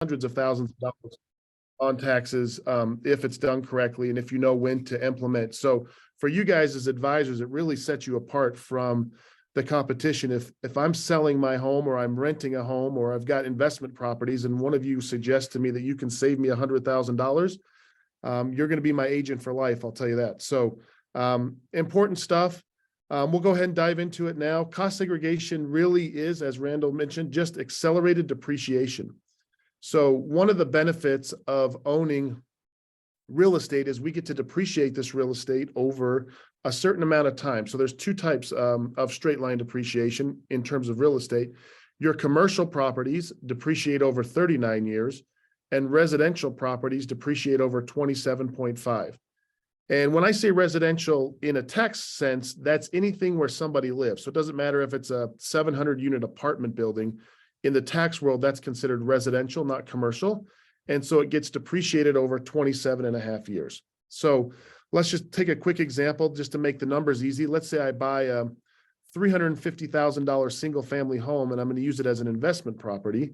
hundreds of thousands of dollars on taxes if it's done correctly and if you know when to implement. So for you guys as advisors, it really sets you apart from the competition. If I'm selling my home or I'm renting a home or I've got investment properties and one of you suggests to me that you can save me $100,000, you're going to be my agent for life. I'll tell you that. So important stuff. We'll go ahead and dive into it now. Cost segregation really is, as Randall mentioned, just accelerated depreciation. So one of the benefits of owning real estate is we get to depreciate this real estate over a certain amount of time. So there's two types of straight line depreciation in terms of real estate. Your commercial properties depreciate over 39 years and residential properties depreciate over 27.5. And when I say residential in a tax sense, that's anything where somebody lives. So it doesn't matter if it's a 700 unit apartment building. In the tax world, that's considered residential, not commercial. And so it gets depreciated over 27.5 years. So let's just take a quick example just to make the numbers easy. Let's say I buy a $350,000 single family home and I'm going to use it as an investment property.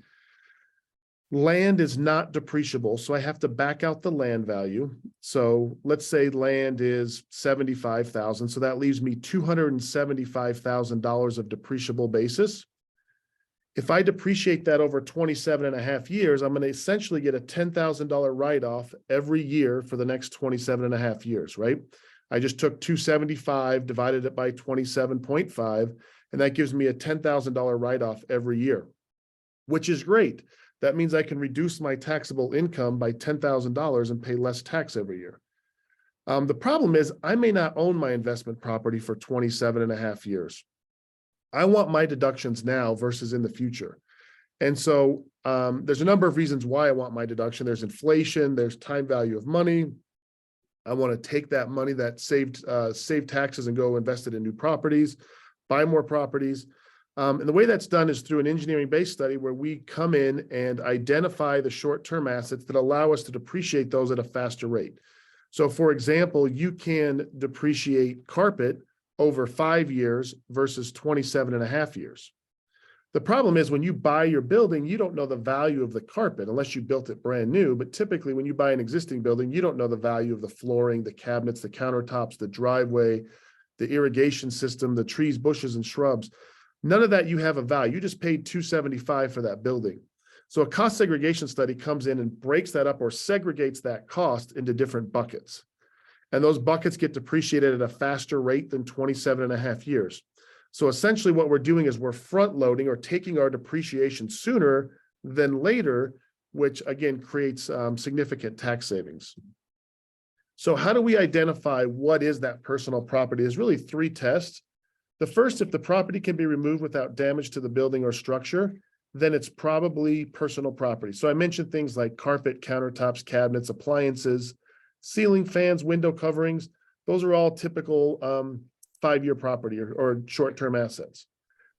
Land is not depreciable, so I have to back out the land value. So let's say land is $75,000. So that leaves me $275,000 of depreciable basis. If I depreciate that over 27.5 years, I'm going to essentially get a $10,000 write-off every year for the next 27.5 years, right? I just took 275, divided it by 27.5, and that gives me a $10,000 write-off every year, which is great. That means I can reduce my taxable income by $10,000 and pay less tax every year. The problem is I may not own my investment property for 27.5 years. I want my deductions now versus in the future. And so there's a number of reasons why I want my deduction. There's inflation, there's time value of money. I want to take that money that saved taxes and go invest it in new properties, buy more properties. And the way that's done is through an engineering-based study where we come in and identify the short-term assets that allow us to depreciate those at a faster rate. So for example, you can depreciate carpet over 5 years versus 27.5 years. The problem is when you buy your building, you don't know the value of the carpet unless you built it brand new. But typically when you buy an existing building, you don't know the value of the flooring, the cabinets, the countertops, the driveway, the irrigation system, the trees, bushes, and shrubs. None of that you have a value. You just paid $275 for that building. So a cost segregation study comes in and breaks that up or segregates that cost into different buckets. And those buckets get depreciated at a faster rate than 27.5 years. So essentially what we're doing is we're front loading or taking our depreciation sooner than later, which again creates significant tax savings. So how do we identify what is that personal property? There's really three tests. The first, if the property can be removed without damage to the building or structure, then it's probably personal property. So I mentioned things like carpet, countertops, cabinets, appliances, ceiling fans, window coverings. Those are all typical 5-year property or short-term assets.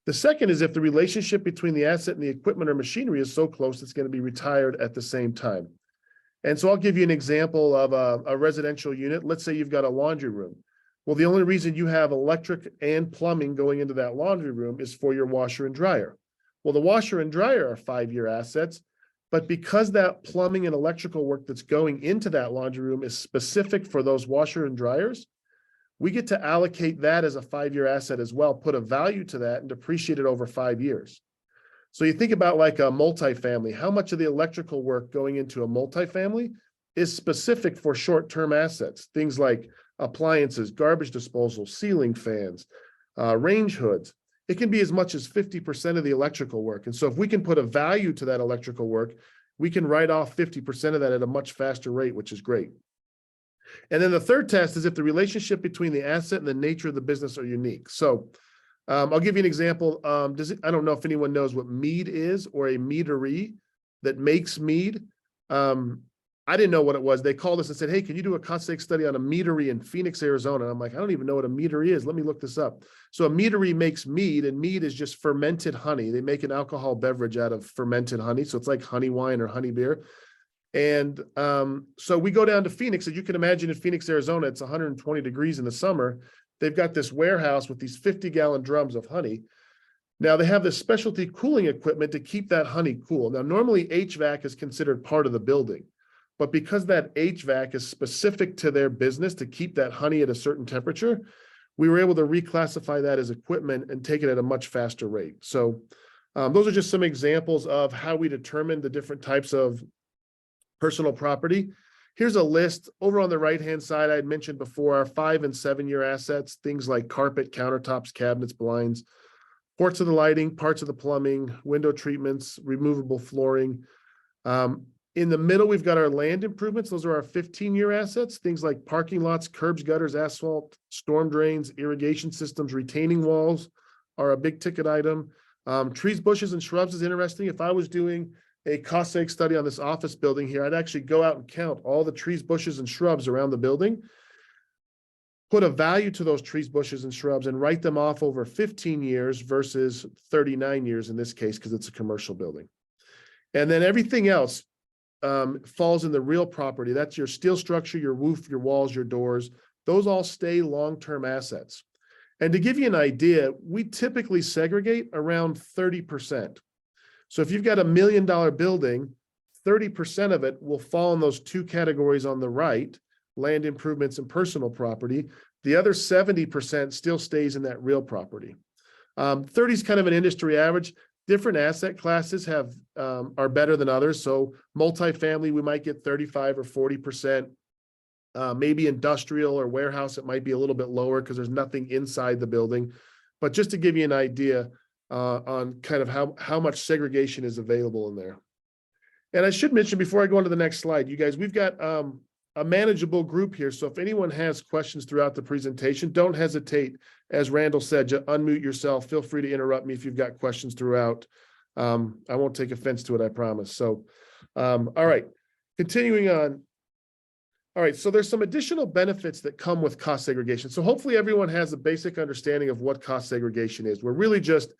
The second is if the relationship between the asset and the equipment or machinery is so close, it's going to be retired at the same time. And so I'll give you an example of a residential unit. Let's say you've got a laundry room. Well, the only reason you have electric and plumbing going into that laundry room is for your washer and dryer. Well, the washer and dryer are 5-year assets, but because that plumbing and electrical work that's going into that laundry room is specific for those washer and dryers, we get to allocate that as a 5-year asset as well, put a value to that and depreciate it over 5 years. So you think about like a multifamily, how much of the electrical work going into a multifamily is specific for short-term assets, things like appliances, garbage disposal, ceiling fans, range hoods. It can be as much as 50% of the electrical work. And so if we can put a value to that electrical work, we can write off 50% of that at a much faster rate, which is great. And then the third test is if the relationship between the asset and the nature of the business are unique. So I'll give you an example. I don't know if anyone knows what mead is or a meadery that makes mead. I didn't know what it was. They called us and said, hey, can you do a cost seg study on a meadery in Phoenix, Arizona? And I'm like, I don't even know what a meadery is. Let me look this up. So a meadery makes mead, and mead is just fermented honey. They make an alcohol beverage out of fermented honey. So it's like honey wine or honey beer. And so we go down to Phoenix, and you can imagine in Phoenix, Arizona, it's 120 degrees in the summer. They've got this warehouse with these 50-gallon drums of honey. Now they have this specialty cooling equipment to keep that honey cool. Now, normally HVAC is considered part of the building, but because that HVAC is specific to their business to keep that honey at a certain temperature, we were able to reclassify that as equipment and take it at a much faster rate. So those are just some examples of how we determine the different types of personal property. Here's a list over on the right-hand side. I had mentioned before our 5 and 7 year assets, things like carpet, countertops, cabinets, blinds, ports of the lighting, parts of the plumbing, window treatments, removable flooring. In the middle, we've got our land improvements. Those are our 15-year assets, things like parking lots, curbs, gutters, asphalt, storm drains, irrigation systems, retaining walls are a big ticket item. Trees, bushes, and shrubs is interesting. If I was doing a cost seg study on this office building here, I'd actually go out and count all the trees, bushes, and shrubs around the building, put a value to those trees, bushes, and shrubs, and write them off over 15 years versus 39 years in this case, because it's a commercial building. And then everything else falls in the real property. That's your steel structure, your roof, your walls, your doors. Those all stay long-term assets. And to give you an idea, we typically segregate around 30%. So if you've got $1 million building, 30% of it will fall in those two categories on the right, land improvements and personal property. The other 70% still stays in that real property. 30 is kind of an industry average. Different asset classes have are better than others. So multifamily, we might get 35 or 40%. Maybe industrial or warehouse, it might be a little bit lower because there's nothing inside the building. But just to give you an idea on kind of how much segregation is available in there. And I should mention before I go on to the next slide, you guys, we've got a manageable group here. So if anyone has questions throughout the presentation, don't hesitate. As Randall said, unmute yourself. Feel free to interrupt me if you've got questions throughout. I won't take offense to it, I promise. So, all right, continuing on. All right, so there's some additional benefits that come with cost segregation. So hopefully everyone has a basic understanding of what cost segregation is. We're really just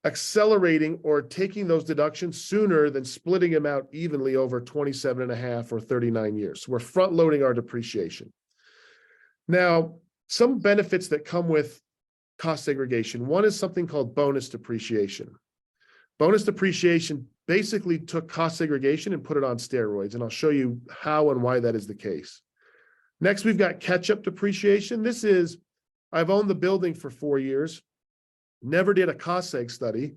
accelerating or taking those deductions sooner than splitting them out evenly over 27 and a half or 39 years. So we're front loading our depreciation. Now, some benefits that come with cost segregation. One is something called bonus depreciation. Bonus depreciation basically took cost segregation and put it on steroids, and I'll show you how and why that is the case. Next, we've got catch-up depreciation. This is, I've owned the building for 4 years, never did a cost seg study.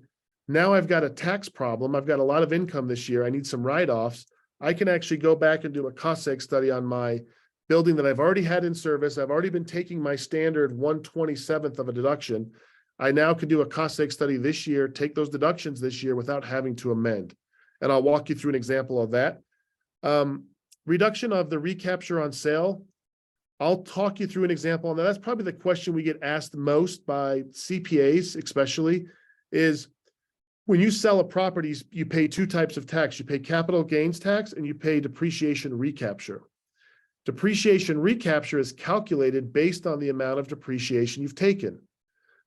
Now I've got a tax problem. I've got a lot of income this year. I need some write-offs. I can actually go back and do a cost seg study on my building that I've already had in service. I've already been taking my standard 1/27th of a deduction. I now can do a cost seg study this year, take those deductions this year without having to amend. And I'll walk you through an example of that. Reduction of the recapture on sale. I'll talk you through an example on that. That's probably the question we get asked most by CPAs, especially, is when you sell a property, you pay two types of tax. You pay capital gains tax and you pay depreciation recapture. Depreciation recapture is calculated based on the amount of depreciation you've taken.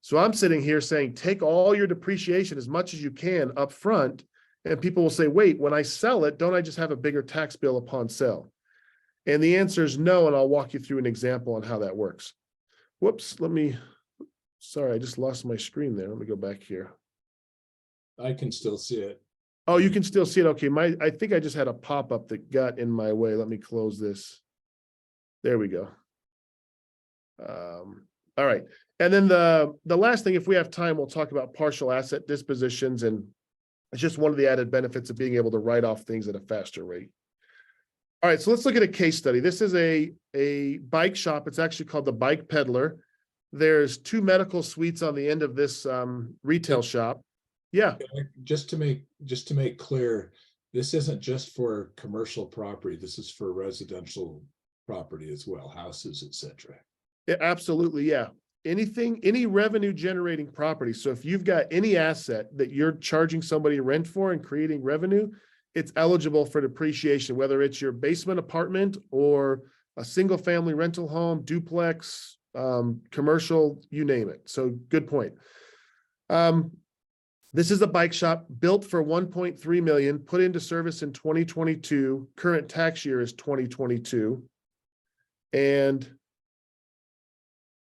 So I'm sitting here saying, take all your depreciation as much as you can up front. And people will say, wait, when I sell it, don't I just have a bigger tax bill upon sale? And the answer is no. And I'll walk you through an example on how that works. Whoops, sorry, I just lost my screen there. Let me go back here. I can still see it. Oh, you can still see it. Okay, I think I just had a pop-up that got in my way. Let me close this. There we go. All right. And then the last thing, if we have time, we'll talk about partial asset dispositions, and it's just one of the added benefits of being able to write off things at a faster rate. All right, so let's look at a case study. This is a bike shop. It's actually called the Bike Peddler. There's 2 medical suites on the end of this retail shop. Yeah. Just to make clear, this isn't just for commercial property. This is for residential property as well, houses, etc. Yeah, absolutely, yeah. Any revenue generating property. So if you've got any asset that you're charging somebody rent for and creating revenue, it's eligible for depreciation, whether it's your basement apartment or a single family rental home, duplex, commercial, you name it. So good point. This is a bike shop built for 1.3 million, put into service in 2022. Current tax year is 2022. And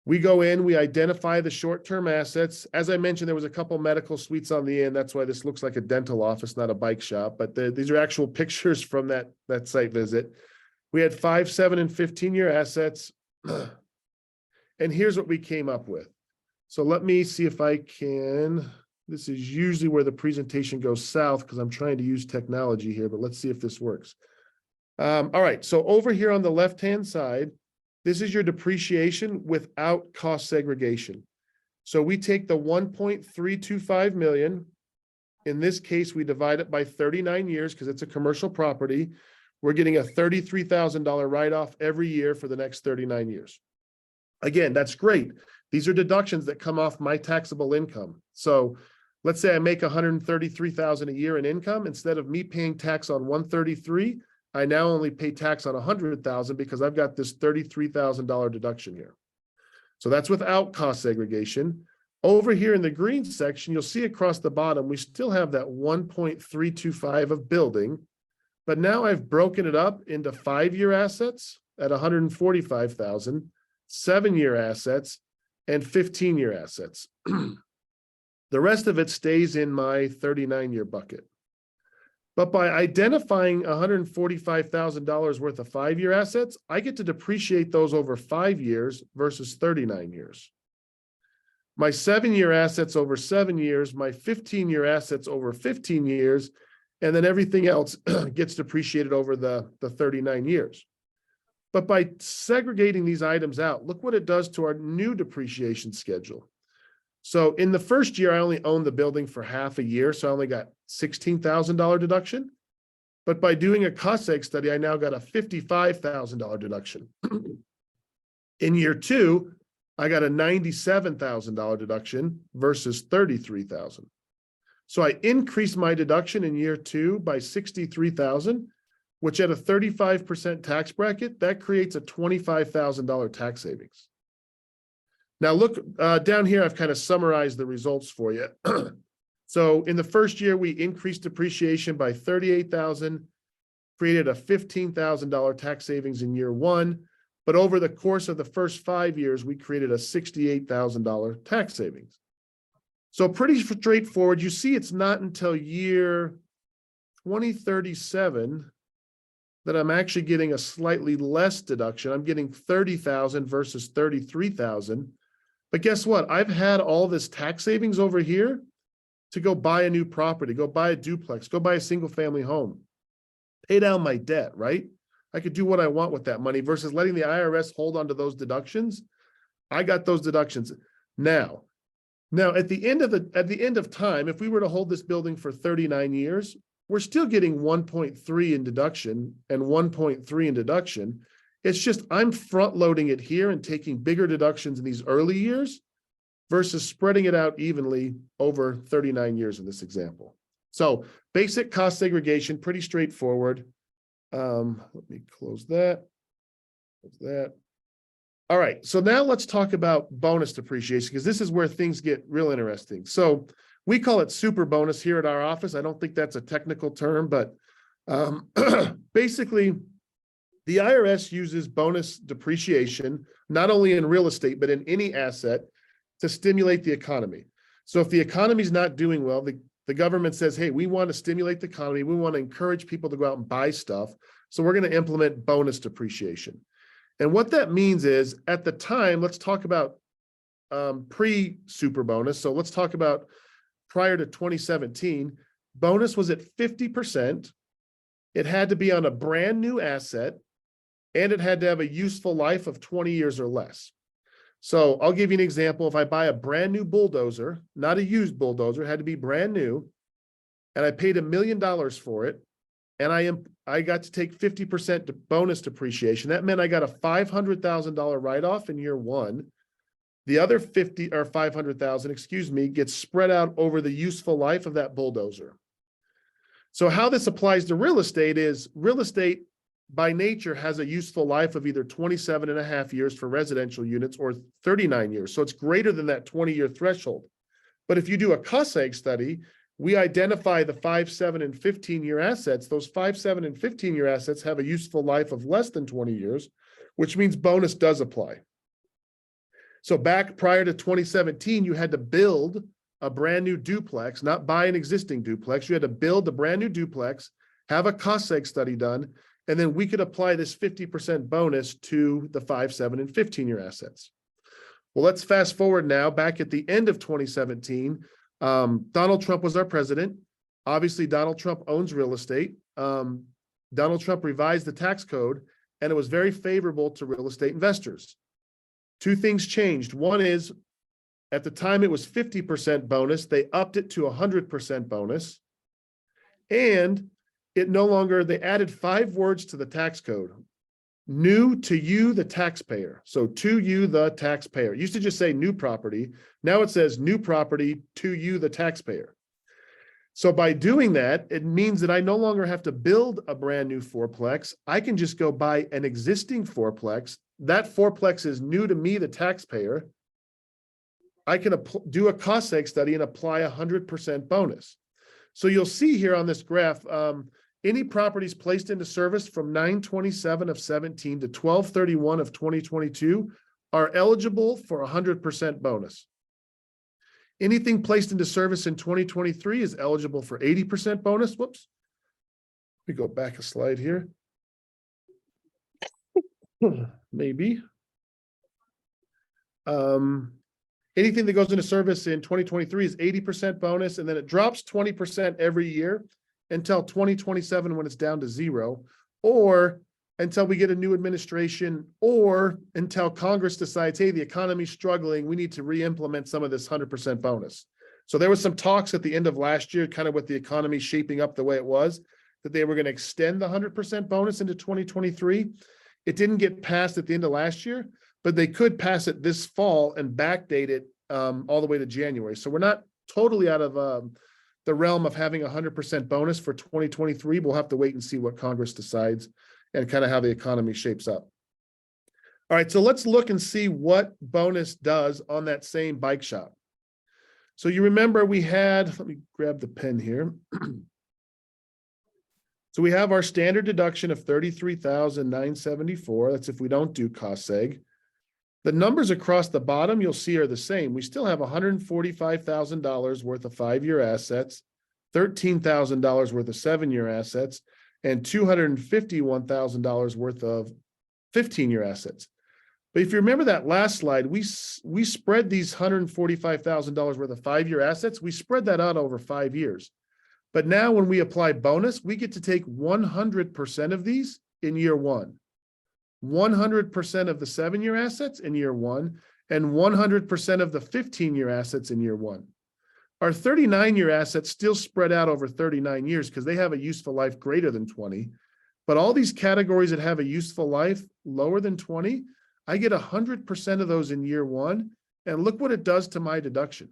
We go in, we identify the short-term assets. As I mentioned, there was a couple medical suites on the end. That's why this looks like a dental office, not a bike shop, but these are actual pictures from that site visit. We had 5, 7, and 15-year assets. And here's what we came up with. So let me see if I can, this is usually where the presentation goes south because I'm trying to use technology here, but let's see if this works. All right, so over here on the left-hand side, this is your depreciation without cost segregation. So we take the 1.325 million. In this case, we divide it by 39 years because it's a commercial property. We're getting a $33,000 write-off every year for the next 39 years. Again, that's great. These are deductions that come off my taxable income. So let's say I make 133,000 a year in income. Instead of me paying tax on 133, I now only pay tax on 100,000 because I've got this $33,000 deduction here. So that's without cost segregation. Over here in the green section, you'll see across the bottom, we still have that 1.325 of building, but now I've broken it up into 5-year assets at 145,000, 7-year assets, and 15-year assets. The rest of it stays in my 39-year bucket. But by identifying $145,000 worth of 5-year assets, I get to depreciate those over 5 years versus 39 years. My 7-year assets over 7 years, my 15-year assets over 15 years, and then everything else gets depreciated over the 39 years. But by segregating these items out, look what it does to our new depreciation schedule. So in the first year, I only owned the building for half a year, so I only got $16,000 deduction. But by doing a cost seg study, I now got a $55,000 deduction. In year 2, I got a $97,000 deduction versus $33,000. So I increased my deduction in year 2 by $63,000, which at a 35% tax bracket, that creates a $25,000 tax savings. Now look down here, I've kind of summarized the results for you. So in the first year, we increased depreciation by $38,000, created a $15,000 tax savings in year 1. But over the course of the first 5 years, we created a $68,000 tax savings. So pretty straightforward. You see, it's not until year 2037 that I'm actually getting a slightly less deduction. I'm getting $30,000 versus $33,000. But guess what? I've had all this tax savings over here to go buy a new property, go buy a duplex, go buy a single family home, pay down my debt, right? I could do what I want with that money versus letting the IRS hold on to those deductions. I got those deductions. Now at the end of time, if we were to hold this building for 39 years, we're still getting 1.3 in deduction and 1.3 in deduction. It's just I'm front loading it here and taking bigger deductions in these early years versus spreading it out evenly over 39 years in this example. So basic cost segregation, pretty straightforward. Let me close that. Close that. All right, so now let's talk about bonus depreciation because this is where things get real interesting. So we call it super bonus here at our office. I don't think that's a technical term, but basically, the IRS uses bonus depreciation, not only in real estate, but in any asset to stimulate the economy. So if the economy is not doing well, the government says, hey, we want to stimulate the economy. We want to encourage people to go out and buy stuff. So we're going to implement bonus depreciation. And what that means is at the time, let's talk about pre-super bonus. So let's talk about prior to 2017, bonus was at 50%. It had to be on a brand new asset, and it had to have a useful life of 20 years or less. So I'll give you an example. If I buy a brand new bulldozer, not a used bulldozer, it had to be brand new, and I paid $1 million for it, and I got to take 50% bonus depreciation. That meant I got a $500,000 write-off in year 1. The other 50 or 500,000, excuse me, gets spread out over the useful life of that bulldozer. So how this applies to real estate is real estate by nature has a useful life of either 27.5 years for residential units or 39 years. So it's greater than that 20-year threshold. But if you do a cost seg study, we identify the 5, 7, and 15-year assets. Those 5, 7, and 15-year assets have a useful life of less than 20 years, which means bonus does apply. So back prior to 2017, you had to build a brand new duplex, not buy an existing duplex. You had to build a brand new duplex, have a cost seg study done, and then we could apply this 50% bonus to the 5, 7, and 15-year assets. Well, let's fast forward now. Back at the end of 2017, Donald Trump was our president. Obviously, Donald Trump owns real estate. Donald Trump revised the tax code, and it was very favorable to real estate investors. Two things changed. One is, at the time it was 50% bonus. They upped it to 100% bonus. And it no longer, they added 5 words to the tax code. New to you, the taxpayer. So to you, the taxpayer. It used to just say new property. Now it says new property to you, the taxpayer. So by doing that, it means that I no longer have to build a brand new fourplex. I can just go buy an existing fourplex. That fourplex is new to me, the taxpayer. I can do a cost seg study and apply 100% bonus. So you'll see here on this graph, any properties placed into service from 9/27 of 17 to 12/31 of 2022 are eligible for 100% bonus. Anything placed into service in 2023 is eligible for 80% bonus. Whoops. Let me go back a slide here. Maybe. Anything that goes into service in 2023 is 80% bonus, and then it drops 20% every year until 2027 when it's down to 0, or until we get a new administration, or until Congress decides, hey, the economy's struggling, we need to re-implement some of this 100% bonus. So there was some talks at the end of last year, kind of with the economy shaping up the way it was, that they were going to extend the 100% bonus into 2023. It didn't get passed at the end of last year, but they could pass it this fall and backdate it all the way to January. So we're not totally out of the realm of having 100% bonus for 2023. We'll have to wait and see what Congress decides and kind of how the economy shapes up. All right, so let's look and see what bonus does on that same bike shop. So you remember we had, let me grab the pen here. So we have our standard deduction of $33,974. That's if we don't do cost seg. The numbers across the bottom you'll see are the same. We still have $145,000 worth of 5-year assets, $13,000 worth of 7-year assets, and $251,000 worth of 15-year assets. But if you remember that last slide, we spread these $145,000 worth of 5-year assets, we spread that out over 5 years. But now when we apply bonus, we get to take 100% of these in year 1. 100% of the 7-year assets in year 1, and 100% of the 15-year assets in year 1. Our 39-year assets still spread out over 39 years because they have a useful life greater than 20. But all these categories that have a useful life lower than 20, I get 100% of those in year 1. And look what it does to my deduction.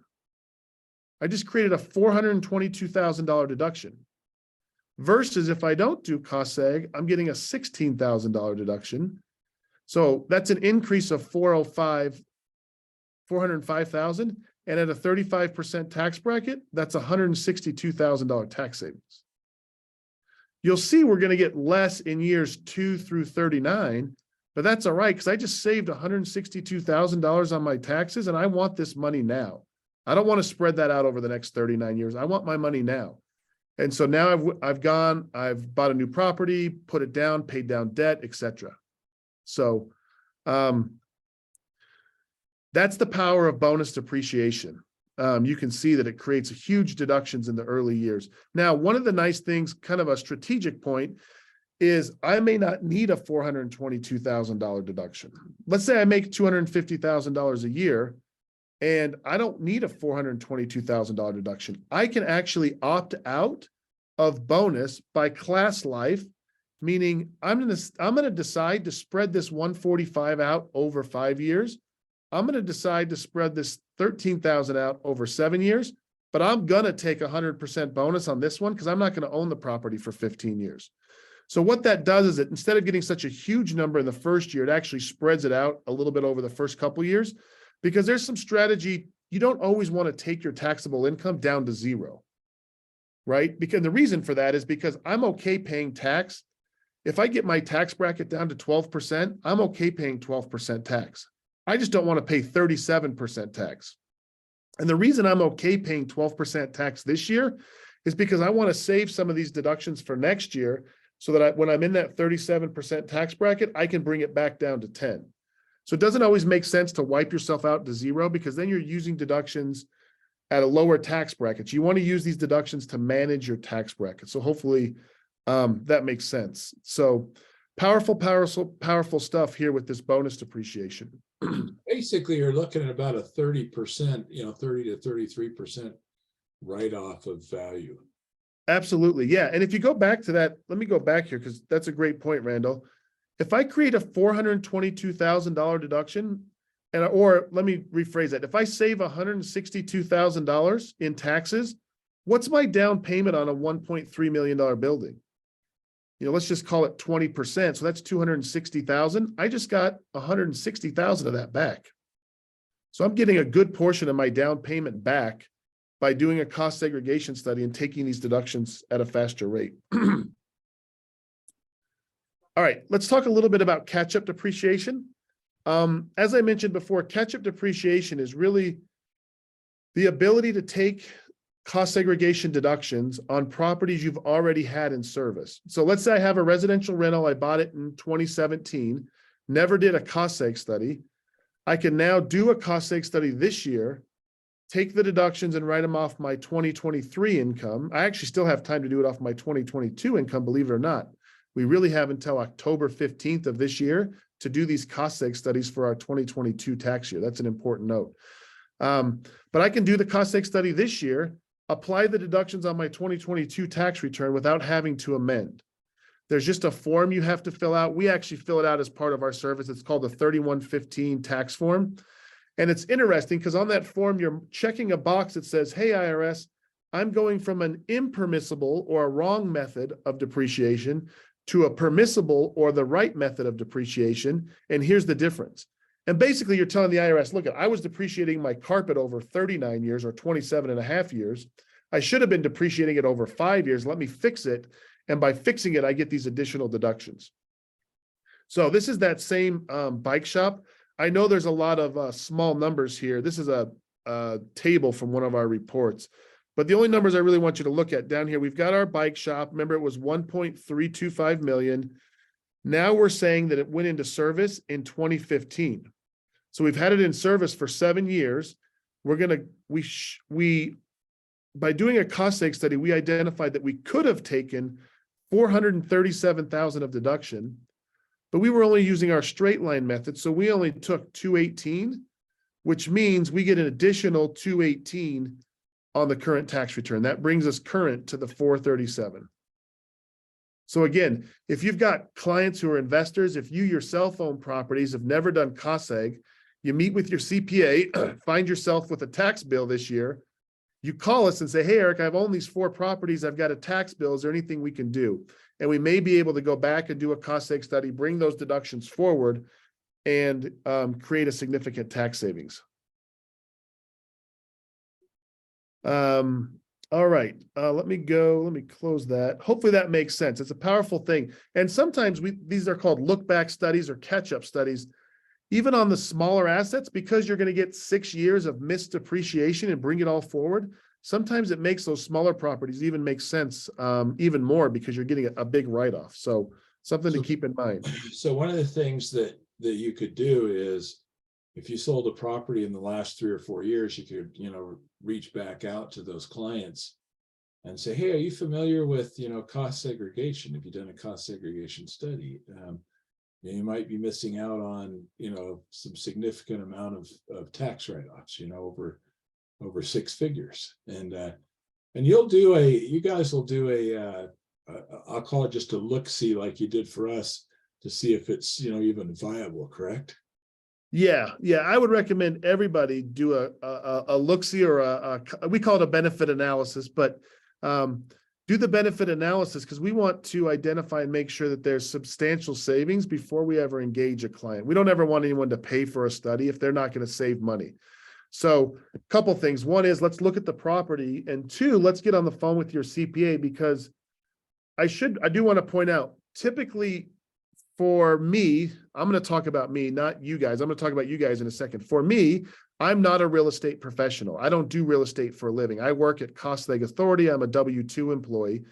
I just created a $422,000 deduction. Versus if I don't do cost seg, I'm getting a $16,000 deduction. So that's an increase of $405,000. And at a 35% tax bracket, that's $162,000 tax savings. You'll see we're going to get less in years 2 through 39, but that's all right because I just saved $162,000 on my taxes and I want this money now. I don't want to spread that out over the next 39 years. I want my money now. And so now I've bought a new property, put it down, paid down debt, etc. So that's the power of bonus depreciation. You can see that it creates huge deductions in the early years. Now, one of the nice things, kind of a strategic point, is I may not need a $422,000 deduction. Let's say I make $250,000 a year, and I don't need a $422,000 deduction. I can actually opt out of bonus by class life, meaning I'm going to decide to spread this 145 out over 5 years. I'm going to decide to spread this 13,000 out over 7 years, but I'm going to take 100% bonus on this one because I'm not going to own the property for 15 years. So what that does is that instead of getting such a huge number in the first year, it actually spreads it out a little bit over the first couple years, because there's some strategy. You don't always want to take your taxable income down to 0, right? Because the reason for that is because I'm okay paying tax. If I get my tax bracket down to 12%, I'm okay paying 12% tax. I just don't want to pay 37% tax. And the reason I'm okay paying 12% tax this year is because I want to save some of these deductions for next year so that when I'm in that 37% tax bracket, I can bring it back down to 10. So it doesn't always make sense to wipe yourself out to zero, because then you're using deductions at a lower tax bracket. You want to use these deductions to manage your tax bracket. So hopefully that makes sense. So powerful stuff here with this bonus depreciation. Basically, you're looking at about a 30%, 30 to 33% write-off of value. Absolutely. Yeah. And if you go back to that, let me go back here because that's a great point, Randall. If I create a $422,000 deduction, or let me rephrase that. If I save $162,000 in taxes, what's my down payment on a $1.3 million building? Let's just call it 20%. So that's 260,000. I just got 160,000 of that back. So I'm getting a good portion of my down payment back by doing a cost segregation study and taking these deductions at a faster rate. All right, let's talk a little bit about catch-up depreciation. As I mentioned before, catch-up depreciation is really the ability to take cost segregation deductions on properties you've already had in service. So let's say I have a residential rental, I bought it in 2017, never did a cost seg study. I can now do a cost seg study this year, take the deductions and write them off my 2023 income. I actually still have time to do it off my 2022 income, believe it or not. We really have until October 15th of this year to do these cost seg studies for our 2022 tax year. That's an important note. But I can do the cost seg study this year, apply the deductions on my 2022 tax return without having to amend. There's just a form you have to fill out. We actually fill it out as part of our service. It's called the 3115 tax form. And it's interesting because on that form, you're checking a box that says, hey, IRS, I'm going from an impermissible or a wrong method of depreciation to a permissible or the right method of depreciation. And here's the difference. And basically you're telling the IRS, look, I was depreciating my carpet over 39 years or 27 and a half years. I should have been depreciating it over 5 years. Let me fix it. And by fixing it, I get these additional deductions. So this is that same bike shop. I know there's a lot of small numbers here. This is a table from one of our reports. But the only numbers I really want you to look at down here, we've got our bike shop. Remember, it was 1.325 million. Now we're saying that it went into service in 2015. So we've had it in service for 7 years. By doing a cost seg study, we identified that we could have taken 437,000 of deduction, but we were only using our straight line method. So we only took 218, which means we get an additional 218 on the current tax return. That brings us current to the 437. So again, if you've got clients who are investors, if you yourself own properties, have never done cost seg, you meet with your CPA, find yourself with a tax bill this year, you call us and say, hey, Eric, I've owned these 4 properties. I've got a tax bill. Is there anything we can do? And we may be able to go back and do a cost seg study, bring those deductions forward, and create a significant tax savings. All right, let me close that. Hopefully that makes sense. It's a powerful thing. And sometimes these are called look back studies or catch up studies. Even on the smaller assets, because you're going to get 6 years of missed depreciation and bring it all forward, sometimes it makes those smaller properties even make sense even more because you're getting a big write-off. So something to keep in mind. So one of the things that you could do is if you sold a property in the last 3 or 4 years, you could, reach back out to those clients and say, hey, are you familiar with, cost segregation? Have you done a cost segregation study? You might be missing out on, some significant amount of tax write-offs, over 6 figures. And you guys will do I'll call it just a look-see like you did for us to see if it's, even viable, correct? Yeah. I would recommend everybody do a look-see or we call it a benefit analysis, but do the benefit analysis because we want to identify and make sure that there's substantial savings before we ever engage a client. We don't ever want anyone to pay for a study if they're not going to save money. So a couple things. One is let's look at the property, and 2, let's get on the phone with your CPA because I do want to point out, typically for me, I'm going to talk about me, not you guys. I'm going to talk about you guys in a second. For me, I'm not a real estate professional. I don't do real estate for a living. I work at Cost Seg Authority. I'm a W-2 employee.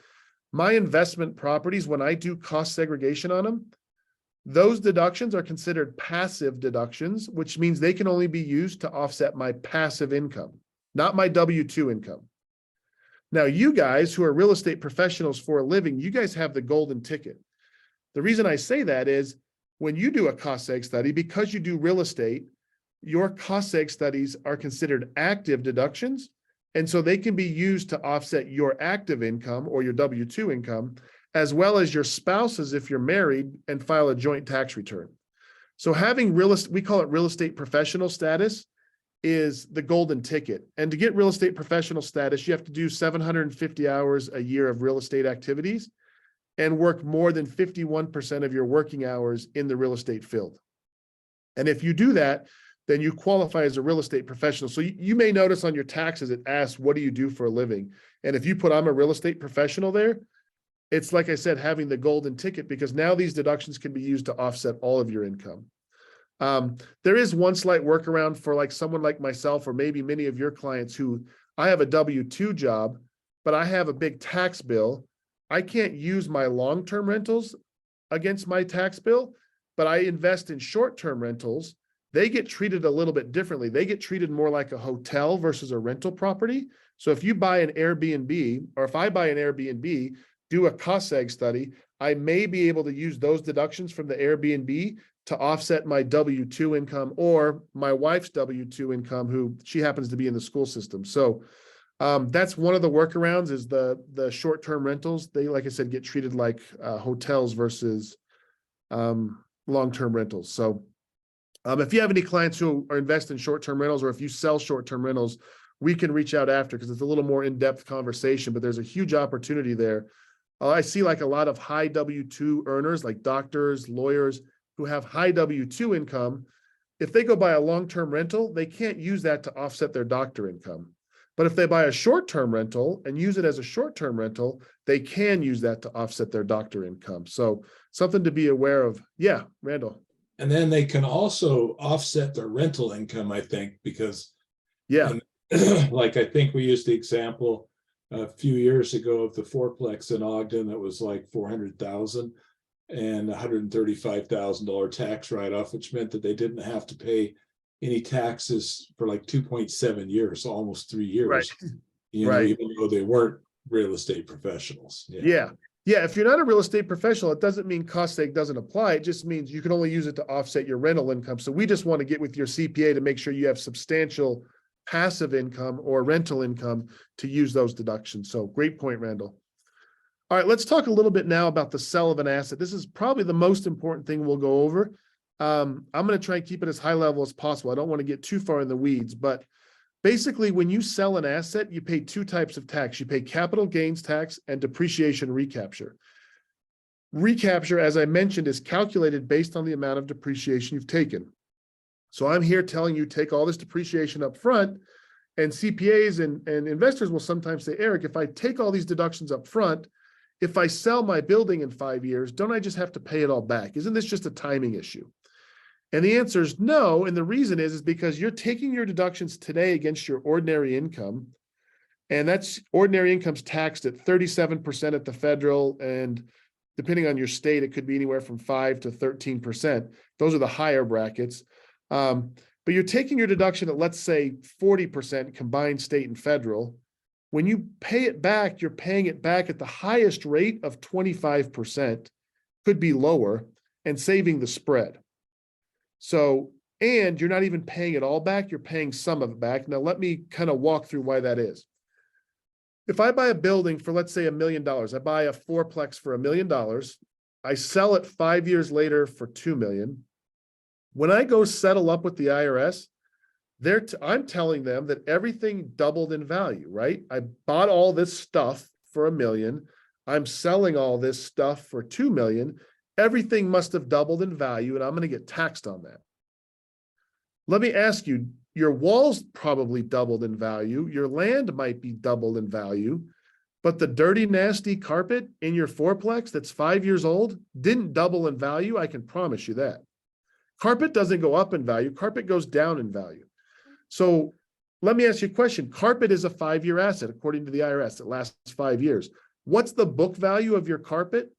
My investment properties, when I do cost segregation on them, those deductions are considered passive deductions, which means they can only be used to offset my passive income, not my W-2 income. Now, you guys who are real estate professionals for a living, you guys have the golden ticket. The reason I say that is when you do a cost seg study, because you do real estate, your cost seg studies are considered active deductions. And so they can be used to offset your active income or your W-2 income, as well as your spouse's if you're married and file a joint tax return. So having we call it real estate professional status, is the golden ticket. And to get real estate professional status, you have to do 750 hours a year of real estate activities and work more than 51% of your working hours in the real estate field. And if you do that, then you qualify as a real estate professional. So you may notice on your taxes, it asks, what do you do for a living? And if you put, I'm a real estate professional there, it's like I said, having the golden ticket, because now these deductions can be used to offset all of your income. There is one slight workaround for like someone like myself, or maybe many of your clients who I have a W-2 job, but I have a big tax bill. I can't use my long-term rentals against my tax bill, but I invest in short-term rentals. They get treated a little bit differently. They get treated more like a hotel versus a rental property. So if you buy an Airbnb, or if I buy an Airbnb, do a cost seg study, I may be able to use those deductions from the Airbnb to offset my W-2 income or my wife's W-2 income, who she happens to be in the school system. So that's one of the workarounds, is the short-term rentals. They, like I said, get treated like hotels versus long-term rentals. So if you have any clients who are invested in short-term rentals, or if you sell short-term rentals, we can reach out after, because it's a little more in-depth conversation, but there's a huge opportunity there. I see like a lot of high W-2 earners, like doctors, lawyers, who have high W-2 income. If they go buy a long-term rental, they can't use that to offset their doctor income. But if they buy a short-term rental and use it as a short-term rental, they can use that to offset their doctor income. So something to be aware of. Yeah, Randall. And then they can also offset their rental income, I think, because Yeah, like I think we used the example a few years ago of the fourplex in Ogden that was like 400,000 and $135,000 tax write-off, which meant that they didn't have to pay any taxes for like 2.7 years, so almost 3 years. right. You know, Right. even though they weren't real estate professionals. Yeah. Yeah. If you're not a real estate professional, it doesn't mean cost seg doesn't apply. It just means you can only use it to offset your rental income. So we just want to get with your CPA to make sure you have substantial passive income or rental income to use those deductions. So great point, Randall. All right, let's talk a little bit now about the sell of an asset. This is probably the most important thing we'll go over. I'm going to try and keep it as high level as possible. I don't want to get too far in the weeds, but basically when you sell an asset, you pay two types of tax. You pay capital gains tax and depreciation recapture. Recapture, as I mentioned, is calculated based on the amount of depreciation you've taken. So I'm here telling you, take all this depreciation up front, and CPAs and investors will sometimes say, Eric, if I take all these deductions up front, if I sell my building in 5 years, don't I just have to pay it all back? Isn't this just a timing issue? And the answer is no. And the reason is because you're taking your deductions today against your ordinary income. And that's ordinary income's taxed at 37% at the federal. And depending on your state, it could be anywhere from 5 to 13%. Those are the higher brackets. But you're taking your deduction at, let's say, 40% combined state and federal. When you pay it back, you're paying it back at the highest rate of 25%, could be lower, and saving the spread. So, and you're not even paying it all back, you're paying some of it back. Now, let me kind of walk through why that is. If I buy a building for, let's say, $1 million, I buy a fourplex for $1 million, I sell it 5 years later for $2 million. When I go settle up with the IRS, I'm telling them that everything doubled in value, right? I bought all this stuff for $1 million. I'm selling all this stuff for $2 million. Everything must have doubled in value, and I'm going to get taxed on that. Let me ask you, your walls probably doubled in value. Your land might be doubled in value. But the dirty, nasty carpet in your fourplex that's 5 years old didn't double in value. I can promise you that. Carpet doesn't go up in value. Carpet goes down in value. So let me ask you a question. Carpet is a 5-year asset, according to the IRS. It lasts 5 years. What's the book value of your carpet?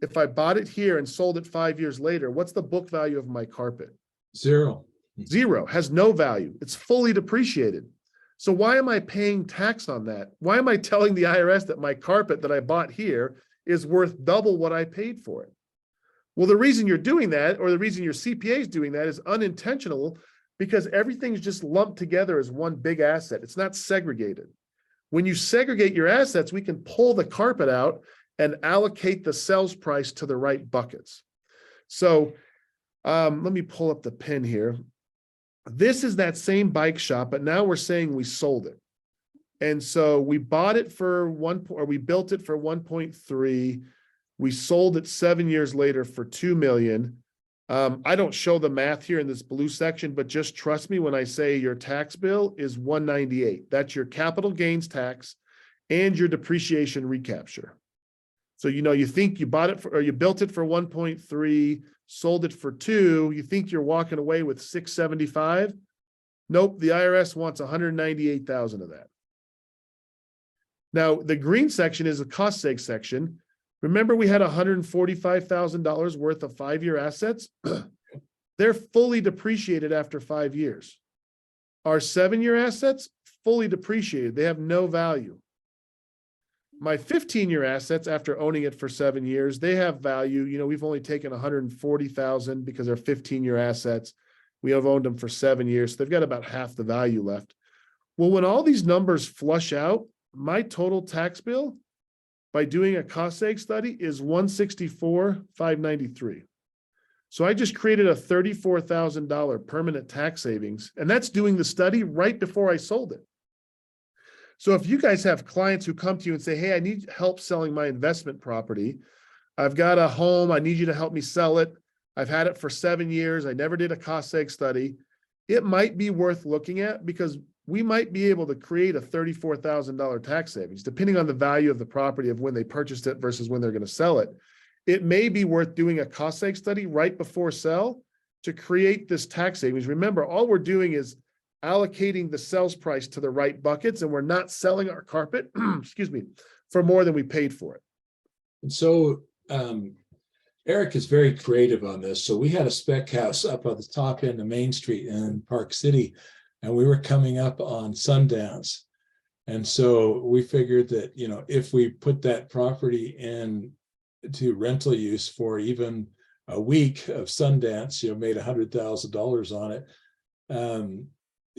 If I bought it here and sold it 5 years later, what's the book value of my carpet? Zero. Zero, has no value. It's fully depreciated. So why am I paying tax on that? Why am I telling the IRS that my carpet that I bought here is worth double what I paid for it? Well, the reason you're doing that, or the reason your CPA is doing that, is unintentional, because everything's just lumped together as one big asset. It's not segregated. When you segregate your assets, we can pull the carpet out and allocate the sales price to the right buckets. So let me pull up the pin here. This is that same bike shop, but now we're saying we sold it. And so we bought it for we built it for 1.3. We sold it 7 years later for 2 million. I don't show the math here in this blue section, but just trust me when I say your tax bill is 198. That's your capital gains tax and your depreciation recapture. So, you think you bought it for, or you built it for 1.3, sold it for 2, you think you're walking away with 675. Nope, the IRS wants 198,000 of that. Now, the green section is a cost seg section. Remember, we had $145,000 worth of 5-year assets. They're fully depreciated after 5 years. Our 7-year assets, fully depreciated. They have no value. My 15-year assets, after owning it for 7 years, they have value. We've only taken 140,000 because they're 15-year assets. We have owned them for 7 years. So they've got about half the value left. Well, when all these numbers flush out, my total tax bill by doing a cost seg study is $164,593. So I just created a $34,000 permanent tax savings, and that's doing the study right before I sold it. So if you guys have clients who come to you and say, hey, I need help selling my investment property. I've got a home. I need you to help me sell it. I've had it for 7 years. I never did a cost seg study. It might be worth looking at, because we might be able to create a $34,000 tax savings, depending on the value of the property of when they purchased it versus when they're going to sell it. It may be worth doing a cost seg study right before sell to create this tax savings. Remember, all we're doing is allocating the sales price to the right buckets, and we're not selling our carpet, excuse me, for more than we paid for it. And so Eric is very creative on this. So we had a spec house up at the top end of Main Street in Park City, and we were coming up on Sundance. And so we figured that, if we put that property in to rental use for even a week of Sundance, made $100,000 on it.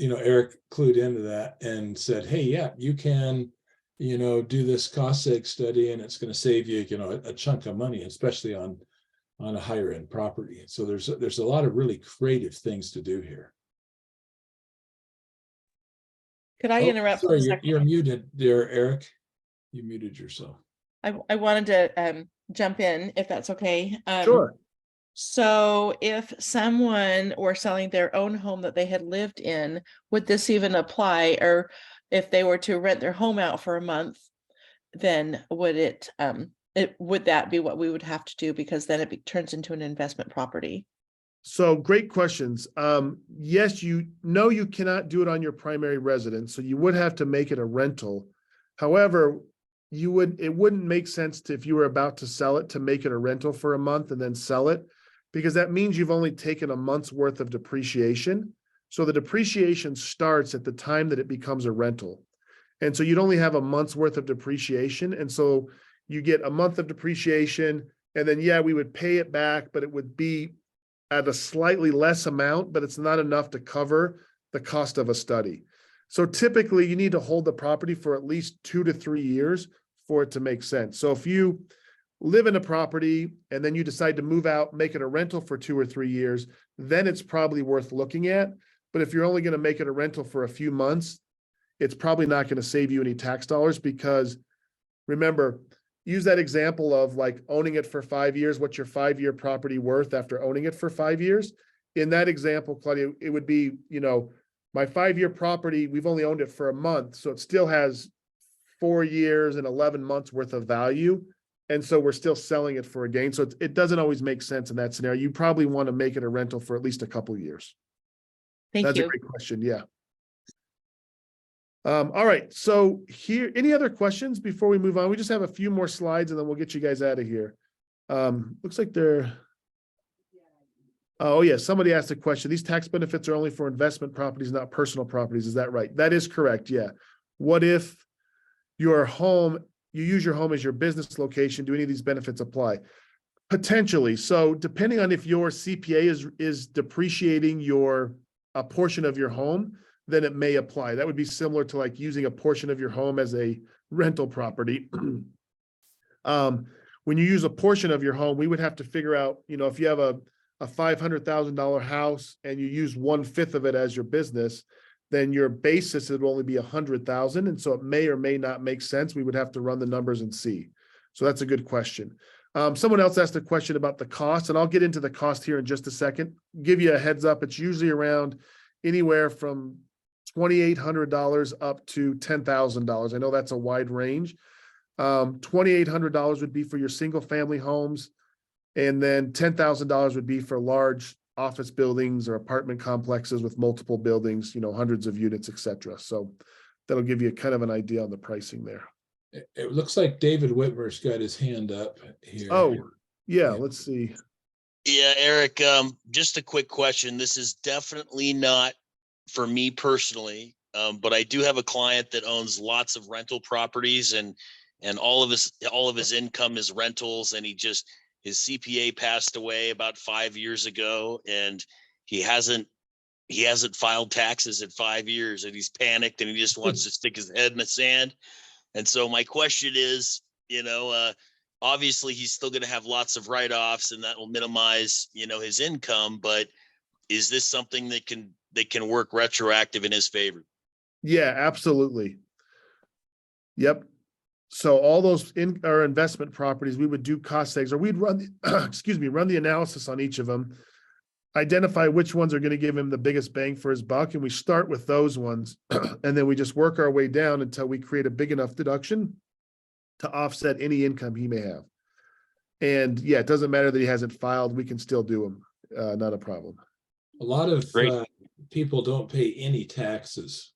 Eric clued into that and said, hey, yeah, you can, do this cost seg study, and it's going to save you, a chunk of money, especially on a higher end property. So there's a lot of really creative things to do here. Could I interrupt? Sorry, you're muted there, Eric. You muted yourself. I wanted to jump in, if that's okay. Sure. So if someone were selling their own home that they had lived in, would this even apply? Or if they were to rent their home out for a month, then would would that be what we would have to do? Because then it turns into an investment property. So great questions. Yes, you cannot do it on your primary residence, so you would have to make it a rental. However, it wouldn't make sense if you were about to sell it, to make it a rental for a month and then sell it, because that means you've only taken a month's worth of depreciation. So the depreciation starts at the time that it becomes a rental. And so you'd only have a month's worth of depreciation. And so you get a month of depreciation, and then, we would pay it back, but it would be at a slightly less amount, but it's not enough to cover the cost of a study. So typically you need to hold the property for at least 2 to 3 years for it to make sense. So if you live in a property and then you decide to move out, make it a rental for 2 or 3 years, then it's probably worth looking at. But if you're only going to make it a rental for a few months, it's probably not going to save you any tax dollars, because remember, use that example of like owning it for 5 years. What's your 5-year property worth after owning it for 5 years? In that example, Claudia, it would be, my 5-year property, we've only owned it for a month, so it still has 4 years and 11 months worth of value. And so we're still selling it for a gain. So it doesn't always make sense in that scenario. You probably want to make it a rental for at least a couple of years. Thank That's a you. great question. Yeah. All right. So here, any other questions before we move on? We just have a few more slides and then we'll get you guys out of here. Looks like they're. Oh yeah, somebody asked a question. These tax benefits are only for investment properties, not personal properties. Is that right? That is correct. Yeah. What if your home, you use your home as your business location? Do any of these benefits apply? Potentially. So depending on if your CPA is depreciating a portion of your home, then it may apply. That would be similar to like using a portion of your home as a rental property. When you use a portion of your home, we would have to figure out, if you have a $500,000 house and you use 1/5 of it as your business, then your basis would only be 100,000. And so it may or may not make sense. We would have to run the numbers and see. So that's a good question. Someone else asked a question about the cost, and I'll get into the cost here in just a second. Give you a heads up. It's usually around anywhere from $2,800 up to $10,000. I know that's a wide range. $2,800 would be for your single family homes. And then $10,000 would be for large office buildings or apartment complexes with multiple buildings, hundreds of units, et cetera. So that'll give you kind of an idea on the pricing there. It looks like David Whitmer's got his hand up here. Oh, yeah, let's see. Yeah, Eric, just a quick question. This is definitely not for me personally, but I do have a client that owns lots of rental properties and all of his income is rentals, and his CPA passed away about 5 years ago, and he hasn't filed taxes in 5 years, and he's panicked and he just wants to stick his head in the sand. And so my question is, obviously he's still going to have lots of write-offs and that will minimize, his income, but is this something that can work retroactive in his favor? Yeah, absolutely. Yep. So all those in our investment properties, we would do cost segs, or we'd run the analysis on each of them, identify which ones are going to give him the biggest bang for his buck. And we start with those ones. And then we just work our way down until we create a big enough deduction to offset any income he may have. And yeah, it doesn't matter that he hasn't filed. We can still do them. Not a problem. A lot of Great. People don't pay any taxes.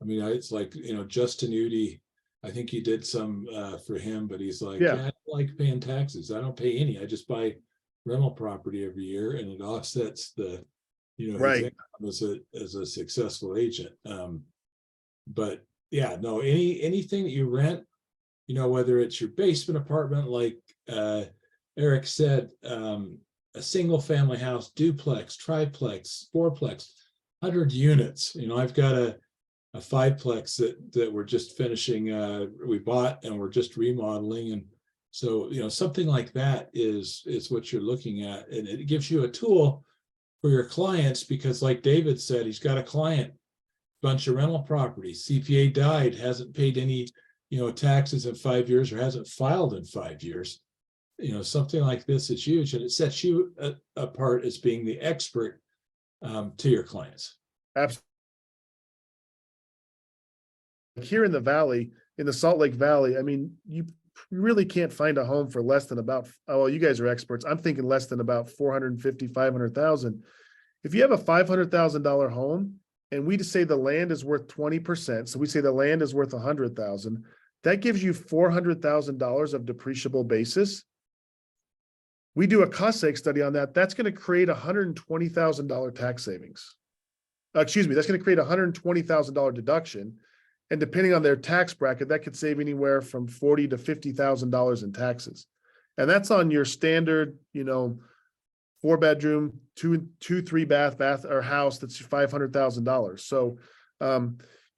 I mean, it's like, Justin Udy, I think he did some for him, but he's like, Yeah. I don't like paying taxes. I don't pay any. I just buy rental property every year, and it offsets the, his Right. income as a successful agent. But yeah, no, anything that you rent, whether it's your basement apartment, like Eric said, a single family house, duplex, triplex, fourplex, 100 units. I've got a 5-plex that we're just finishing, we bought and we're just remodeling. And so, something like that is what you're looking at. And it gives you a tool for your clients, because like David said, he's got a client, bunch of rental properties, CPA died, hasn't paid any, taxes in 5 years, or hasn't filed in 5 years. Something like this is huge, and it sets you apart as being the expert to your clients. Absolutely. Here in the Valley, in the Salt Lake Valley, I mean, you really can't find a home for less than about, well, you guys are experts. I'm thinking less than about 450, 500,000. If you have a $500,000 home and we just say the land is worth 20%, so we say the land is worth 100,000, that gives you $400,000 of depreciable basis. We do a cost seg study on that. That's going to create $120,000 tax savings. That's going to create $120,000 deduction. And depending on their tax bracket, that could save anywhere from $40,000 to $50,000 in taxes. And that's on your standard, 4-bedroom, 3 bath or house that's $500,000. So,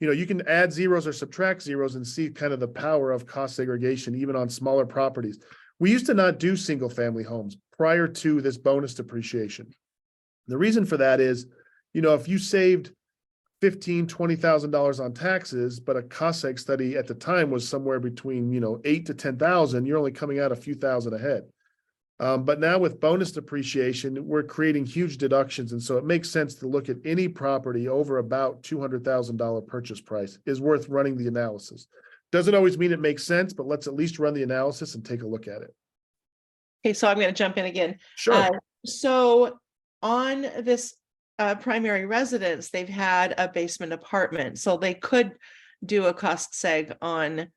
you can add zeros or subtract zeros and see kind of the power of cost segregation, even on smaller properties. We used to not do single family homes prior to this bonus depreciation. The reason for that is, if you saved $15,000, $20,000 on taxes, but a cost seg study at the time was somewhere between, 8 to 10,000, you're only coming out a few thousand ahead. But now with bonus depreciation, we're creating huge deductions. And so it makes sense to look at any property over about $200,000 purchase price is worth running the analysis. Doesn't always mean it makes sense, but let's at least run the analysis and take a look at it. Okay, so I'm going to jump in again. Sure. So on this primary residence, they've had a basement apartment, so they could do a cost seg on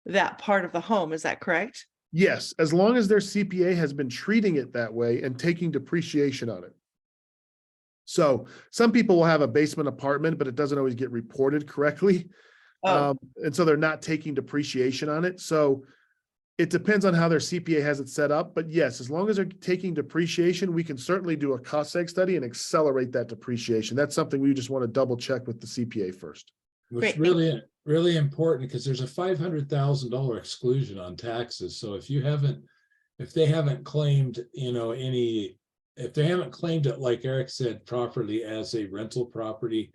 that part of the home. Is that correct? Yes, as long as their CPA has been treating it that way and taking depreciation on it. So some people will have a basement apartment, but it doesn't always get reported correctly. Oh, And so they're not taking depreciation on it. So it depends on how their CPA has it set up. But yes, as long as they're taking depreciation, we can certainly do a cost seg study and accelerate that depreciation. That's something we just want to double check with the CPA first. Which Great. really, really important because there's a $500,000 exclusion on taxes. So if they haven't claimed, if they haven't claimed it, like Eric said, properly as a rental property,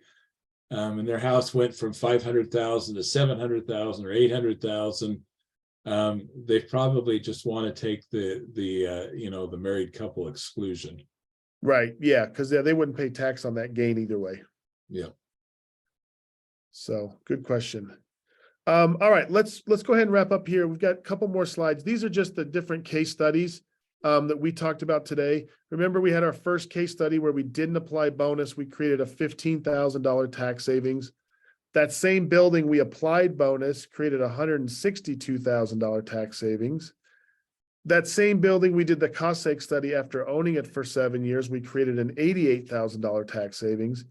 and their house went from 500,000 to 700,000 or 800,000, they probably just want to take the married couple exclusion. Right. Yeah. Because they wouldn't pay tax on that gain either way. Yeah. So good question. All right, let's go ahead and wrap up here. We've got a couple more slides. These are just the different case studies that we talked about today. Remember, we had our first case study where we didn't apply bonus. We created a $15,000 tax savings. That same building, we applied bonus, created a $162,000 tax savings. That same building, we did the cost seg study after owning it for 7 years. We created an $88,000 tax savings.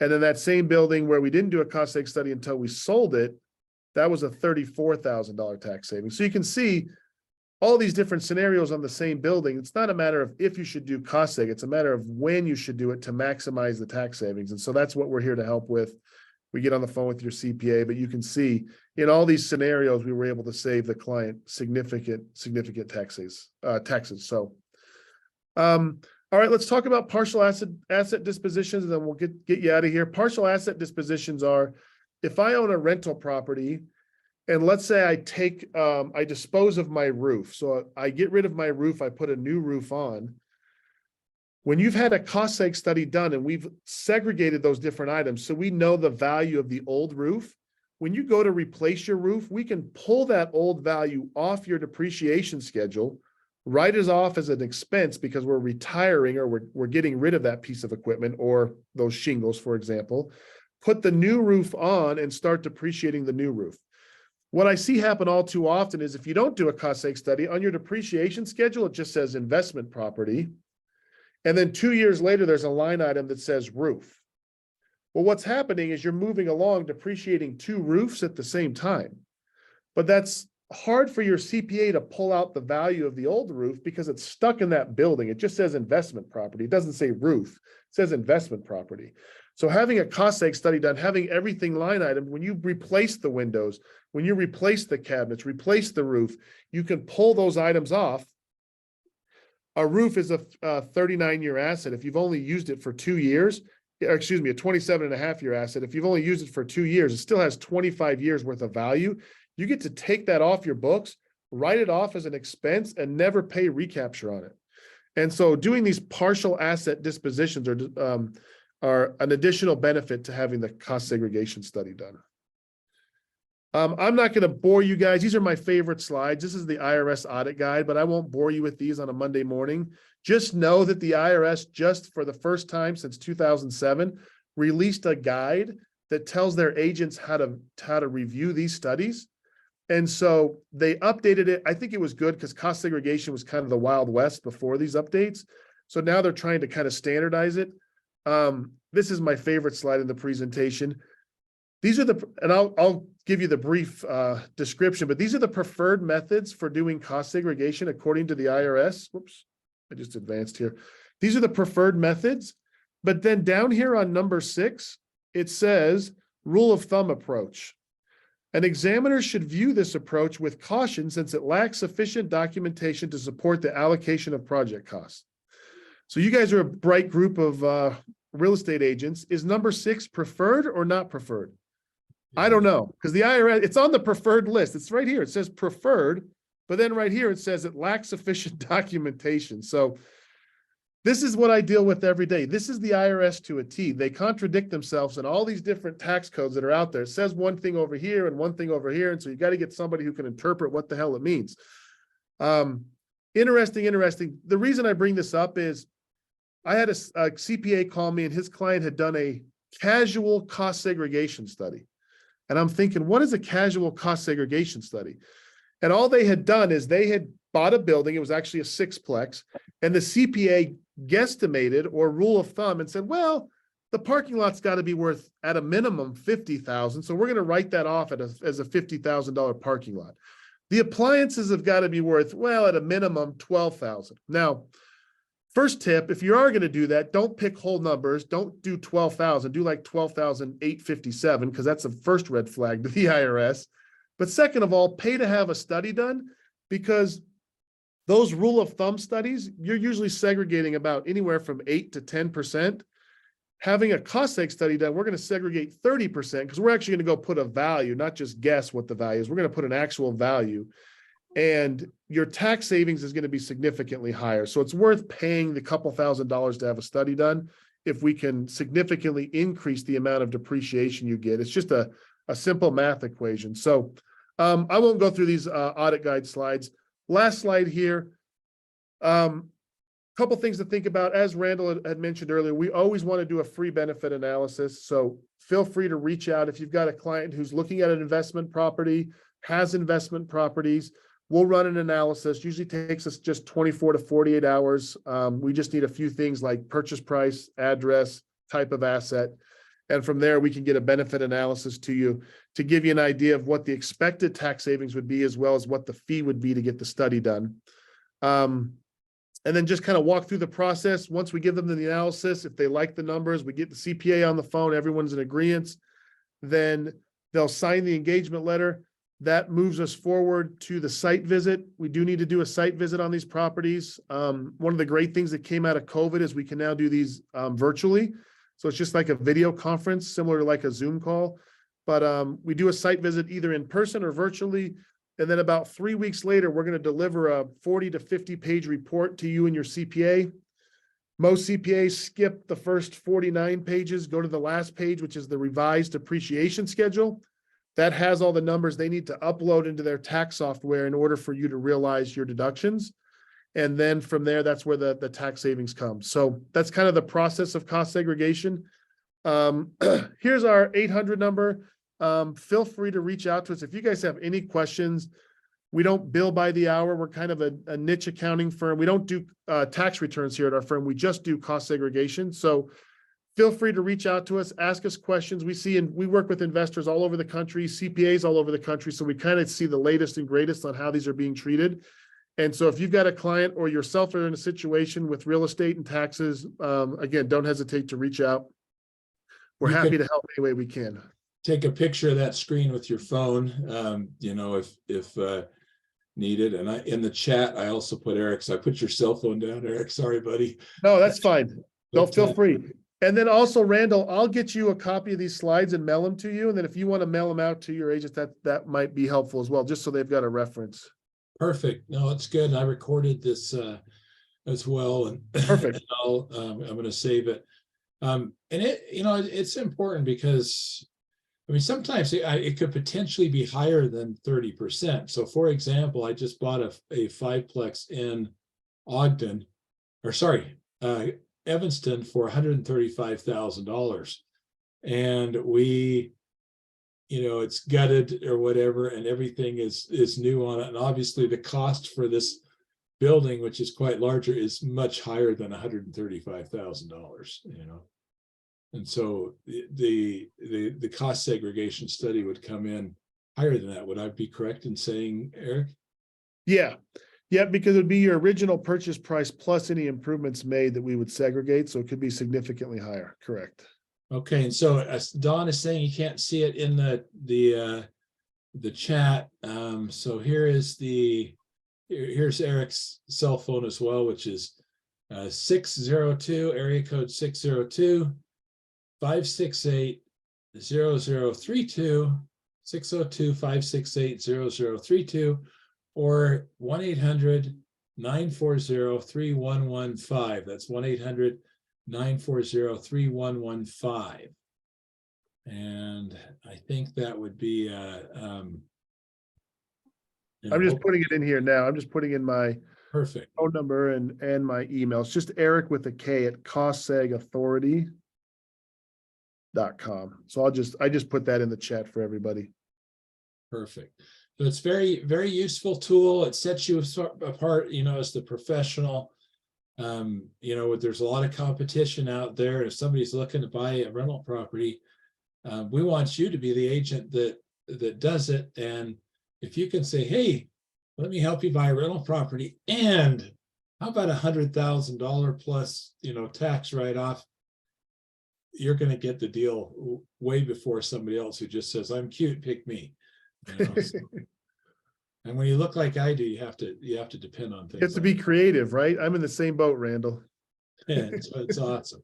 And then that same building where we didn't do a cost seg study until we sold it, that was a $34,000 tax savings. So you can see all these different scenarios on the same building. It's not a matter of if you should do cost seg, it's a matter of when you should do it to maximize the tax savings. And so that's what we're here to help with. We get on the phone with your CPA, but you can see in all these scenarios, we were able to save the client significant taxes. So, all right, let's talk about partial asset dispositions, and then we'll get you out of here. Partial asset dispositions are, if I own a rental property, and let's say I dispose of my roof. So I get rid of my roof, I put a new roof on. When you've had a cost seg study done and we've segregated those different items, so we know the value of the old roof, when you go to replace your roof, we can pull that old value off your depreciation schedule, write it off as an expense because we're retiring or we're getting rid of that piece of equipment or those shingles, for example, put the new roof on and start depreciating the new roof. What I see happen all too often is if you don't do a cost seg study on your depreciation schedule, it just says investment property. And then 2 years later, there's a line item that says roof. Well, what's happening is you're moving along depreciating two roofs at the same time. But that's hard for your CPA to pull out the value of the old roof because it's stuck in that building. It just says investment property. It doesn't say roof. It says investment property. So having a cost seg study done, having everything line item, when you replace the windows, when you replace the cabinets, replace the roof, you can pull those items off. A roof is a 39-year asset. If you've only used it for 2 years, or excuse me, a 27.5-year asset. If you've only used it for 2 years, it still has 25 years worth of value. You get to take that off your books, write it off as an expense, and never pay recapture on it. And so doing these partial asset dispositions are an additional benefit to having the cost segregation study done. I'm not going to bore you guys. These are my favorite slides. This is the IRS audit guide, but I won't bore you with these on a Monday morning. Just know that the IRS, just for the first time since 2007, released a guide that tells their agents how to review these studies. And so they updated it. I think it was good because cost segregation was kind of the Wild West before these updates. So now they're trying to kind of standardize it. This is my favorite slide in the presentation. These are and I'll give you the brief description, but these are the preferred methods for doing cost segregation according to the IRS. Whoops, I just advanced here. These are the preferred methods, but then down here on number 6, it says rule of thumb approach. An examiner should view this approach with caution since it lacks sufficient documentation to support the allocation of project costs. So you guys are a bright group of real estate agents. Is number 6 preferred or not preferred? I don't know, because the IRS, it's on the preferred list. It's right here. It says preferred, but then right here it says it lacks sufficient documentation. So This is what I deal with every day. This is the IRS to a T. They contradict themselves in all these different tax codes that are out there. It says one thing over here and one thing over here. And so you got to get somebody who can interpret what the hell it means. Interesting. The reason I bring this up is I had a CPA call me and his client had done a casual cost segregation study. And I'm thinking, what is a casual cost segregation study? And all they had done is they had bought a building. It was actually a sixplex. And the CPA guesstimated or rule of thumb and said, well, the parking lot's got to be worth at a minimum $50,000. So we're going to write that off as a $50,000 parking lot. The appliances have got to be worth, well, at a minimum $12,000. Now, first tip, if you are going to do that, don't pick whole numbers. Don't do 12,000. Do like 12,857 because that's the first red flag to the IRS. But second of all, pay to have a study done because those rule of thumb studies, you're usually segregating about anywhere from 8 to 10%. Having a cost seg study done, we're going to segregate 30% because we're actually going to go put a value, not just guess what the value is. We're going to put an actual value. And your tax savings is going to be significantly higher. So it's worth paying the couple $1,000s to have a study done if we can significantly increase the amount of depreciation you get. It's just a simple math equation. So I won't go through these audit guide slides. Last slide here. Couple things to think about. As Randall had mentioned earlier, we always want to do a free benefit analysis. So feel free to reach out if you've got a client who's looking at an investment property, has investment properties. We'll run an analysis. Usually takes us just 24 to 48 hours. We just need a few things like purchase price, address, type of asset. And from there, we can get a benefit analysis to you to give you an idea of what the expected tax savings would be, as well as what the fee would be to get the study done. And then just kind of walk through the process. Once we give them the analysis, if they like the numbers, we get the CPA on the phone, everyone's in agreement, then they'll sign the engagement letter. That moves us forward to the site visit. We do need to do a site visit on these properties. One of the great things that came out of COVID is we can now do these virtually. So it's just like a video conference, similar to like a Zoom call. But we do a site visit either in person or virtually. And then about 3 weeks later, we're going to deliver a 40 to 50 page report to you and your CPA. Most CPAs skip the first 49 pages, go to the last page, which is the revised depreciation schedule. That has all the numbers they need to upload into their tax software in order for you to realize your deductions. And then from there, that's where the tax savings come. So that's kind of the process of cost segregation. Here's our 800 number. Feel free to reach out to us if you guys have any questions. We don't bill by the hour. We're kind of a niche accounting firm. We don't do tax returns here at our firm. We just do cost segregation. So feel free to reach out to us, ask us questions. We work with investors all over the country, CPAs all over the country. So we kind of see the latest and greatest on how these are being treated. And so if you've got a client or yourself are in a situation with real estate and taxes, again, don't hesitate to reach out. We're happy to help any way we can. Take a picture of that screen with your phone, if needed. And in the chat, I also put Eric's. I put your cell phone down, Eric. Sorry, buddy. No, that's fine. Don't feel free. And then also, Randall, I'll get you a copy of these slides and mail them to you. And then if you want to mail them out to your agents, that might be helpful as well, just so they've got a reference. Perfect. No, it's good. I recorded this as well, and Perfect. I'm going to save it. And it's important because sometimes it could potentially be higher than 30%. So, for example, I just bought a fiveplex in Evanston for $135,000, and it's gutted or whatever, and everything is new on it. And obviously the cost for this building, which is quite larger, is much higher than $135,000, And so the cost segregation study would come in higher than that. Would I be correct in saying, Eric? Yeah, because it would be your original purchase price plus any improvements made that we would segregate. So it could be significantly higher. Correct. Okay, and so as Don is saying, you can't see it in the chat. So here's Eric's cell phone as well, which is 602 area code 602 568 0032 602 568 0032 or 1-800 1-800-940-3115. That's 1-800-940-3115. And I think that would be, I'm just putting it in here now. I'm just putting in my perfect. phone number and my email. It's just Eric with a K at costsegauthority.com. So I just put that in the chat for everybody. Perfect. So it's very, very useful tool. It sets you apart, you know, as the professional. You know, there's a lot of competition out there. If somebody's looking to buy a rental property, we want you to be the agent that does it. And if you can say, hey, let me help you buy a rental property, and how about $100,000 plus, you know, tax write-off, you're going to get the deal way before somebody else who just says, I'm cute, pick me. You know, so. And when you look like I do, you have to depend on things. You have to be creative, right? I'm in the same boat, Randall. It's awesome.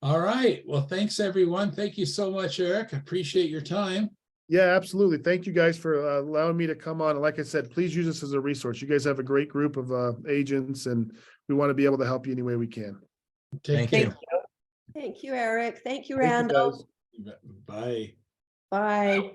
All right. Well, thanks everyone. Thank you so much, Eric. I appreciate your time. Yeah, absolutely. Thank you guys for allowing me to come on. And like I said, please use this as a resource. You guys have a great group of agents, and we want to be able to help you any way we can. Take Thank care. you. Thank you, Eric. Thank you, Thank you, Randall. guys. Bye. Bye.